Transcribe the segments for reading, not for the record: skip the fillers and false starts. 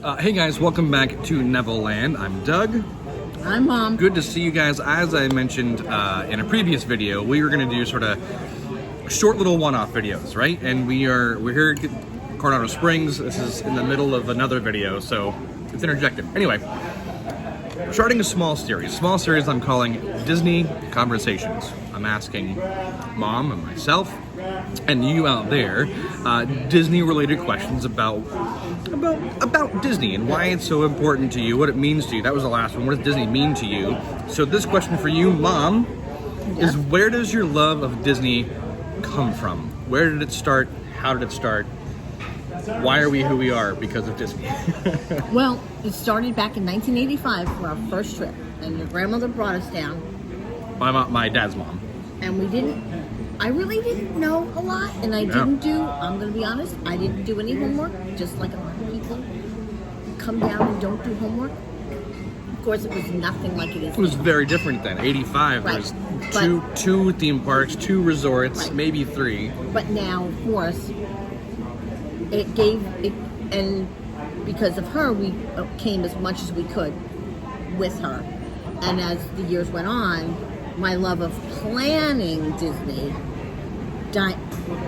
Hey guys, welcome back to Neverland. I'm Doug. I'm Mom. Good to see you guys. As I mentioned in a previous video, we were going to do sort of short little one-off videos, right? And we're here at Coronado Springs. This is in the middle of another video, so it's interjected. Anyway, starting a small series. Small series I'm calling Disney Conversations. I'm asking Mom and myself and you out there Disney-related questions about Disney and why it's so important to you, what it means to you. That was the last one. What does Disney mean to you? So this question for you, Mom, is where does your love of Disney come from? Where did it start? How did it start? Why are we who we are because of Disney? Well, it started back in 1985 for our first trip, and your grandmother brought us down. My dad's mom. And I really didn't know a lot, and I'm going to be honest, I didn't do any homework, just like a lot of people come down and don't do homework. Of course, it was nothing like it is. It was very different then. 85 Right. was two theme parks, 2 resorts, Right. maybe 3. But now, of course, it gave it, and because of her, we came as much as we could with her. And as the years went on, my love of planning Disney,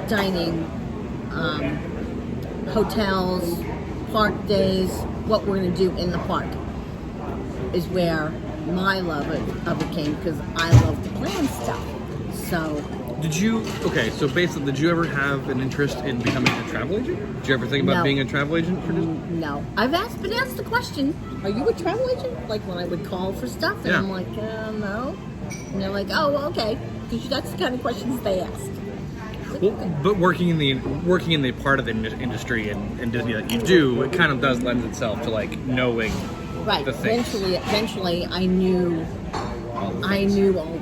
dining, hotels, park days, what we're going to do in the park, is where my love of it came, because I love to plan stuff. So so basically, did you ever have an interest in becoming a travel agent? Did you ever think about No. being a travel agent for Disney? No, I've been asked the question, are you a travel agent? Like when I would call for stuff, and Yeah. I'm like, no. And they're like, oh, well, okay, because that's the kind of questions they ask. Well, but working in the part of the industry in Disney that you do, it kind of does lend itself to like knowing Right. the things. Eventually, I knew all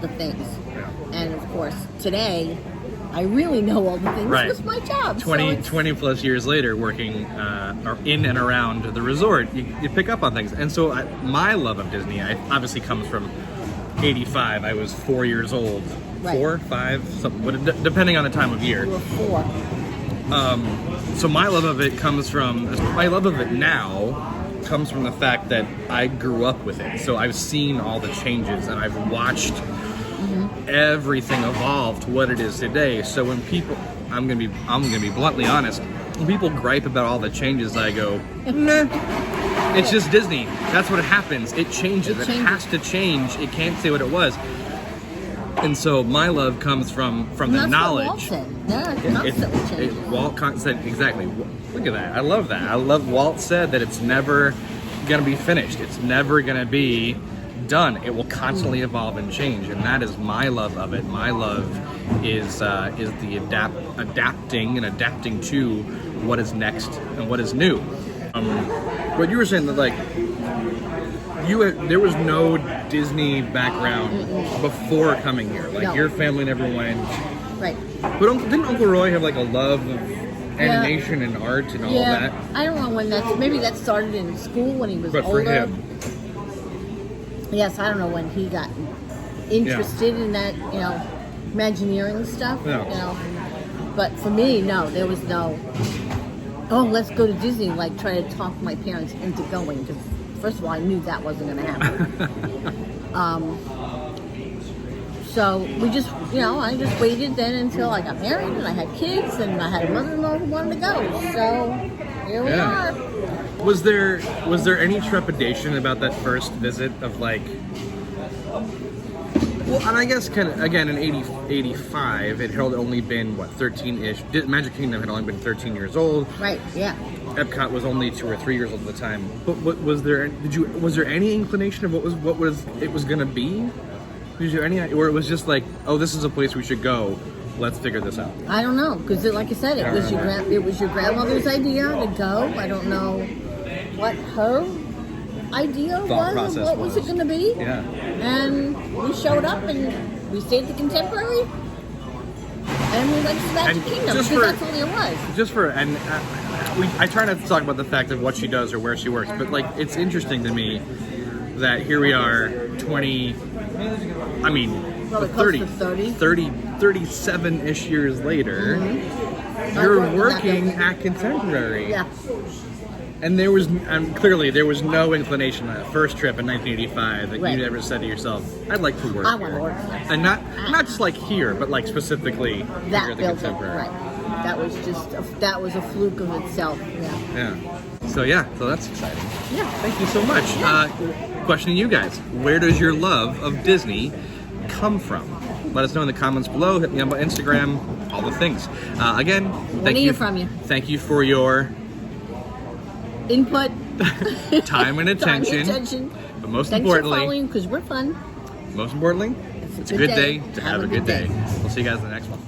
the things. Yeah. And of course, today, I really know all the things. Right. It's my job. 20 plus years later, working in and around the resort, you pick up on things. And so my love of Disney obviously comes from 85. I was 4 years old. Right. 4, 5, something, but depending on the time of year. You were 4. So my love of it now comes from the fact that I grew up with it. So I've seen all the changes and I've watched everything evolve to what it is today. So when people, I'm gonna be bluntly honest, when people gripe about all the changes, I go, meh. It's just Disney. That's what happens. It changes. It has to change. It can't say what it was. And so my love comes from the knowledge. What Walt said. Yeah, it's constantly changing. Walt said exactly. Look at that. I love that. I love Walt said that it's never gonna be finished. It's never gonna be done. It will constantly evolve and change, and that is my love of it. My love is the adapting to what is next and what is new. But you were saying that like there was no Disney background before coming here. Like No. your family never went. Right. But didn't Uncle Roy have like a love of animation and art and all that? I don't know when maybe that started in school when he was But older. for him, Yes, I don't know when he got interested in that, Imagineering stuff. Yeah. But for me, no, there was no, oh, let's go to Disney, like try to talk my parents into going, because first of all, I knew that wasn't going to happen. So we just, I just waited then until I got married and I had kids and I had a mother-in-law who wanted to go. So here we are. Was there any trepidation about that first visit of like? Well, and I guess kind of again in 85, it had only been 13-ish. Magic Kingdom had only been 13 years old. Right. Yeah. Epcot was only 2 or 3 years old at the time. But was there any inclination of what it was going to be? Did you any, or it was just like, oh, this is a place we should go. Let's figure this out. I don't know, because like I said, it was your grandmother's idea to go. I don't know what her idea was of what was it going to be. Yeah. And we showed up and we stayed at the Contemporary and we went to Magic Kingdom because that's all there was. I try not to talk about the fact of what she does or where she works, but like it's interesting to me that here we are 37-ish years later, you're working at Contemporary. Yeah. And there was, clearly, there was no inclination on that first trip in 1985 that Right. you ever said to yourself, "I'd like to work I here." want to work here. And not just like here, but like specifically here That at the building, Contemporary. right? That was just that was a fluke of itself. Yeah. Yeah. So that's exciting. Yeah. Thank you so much. Question to you guys: where does your love of Disney come from? Let us know in the comments below. Hit me up on Instagram. All the things. Again, thank to you hear from you. Thank you for your Input. time and attention. But most Thanks for importantly, following because we're fun. most importantly, it's a good day to have a good day. We'll see you guys in the next one.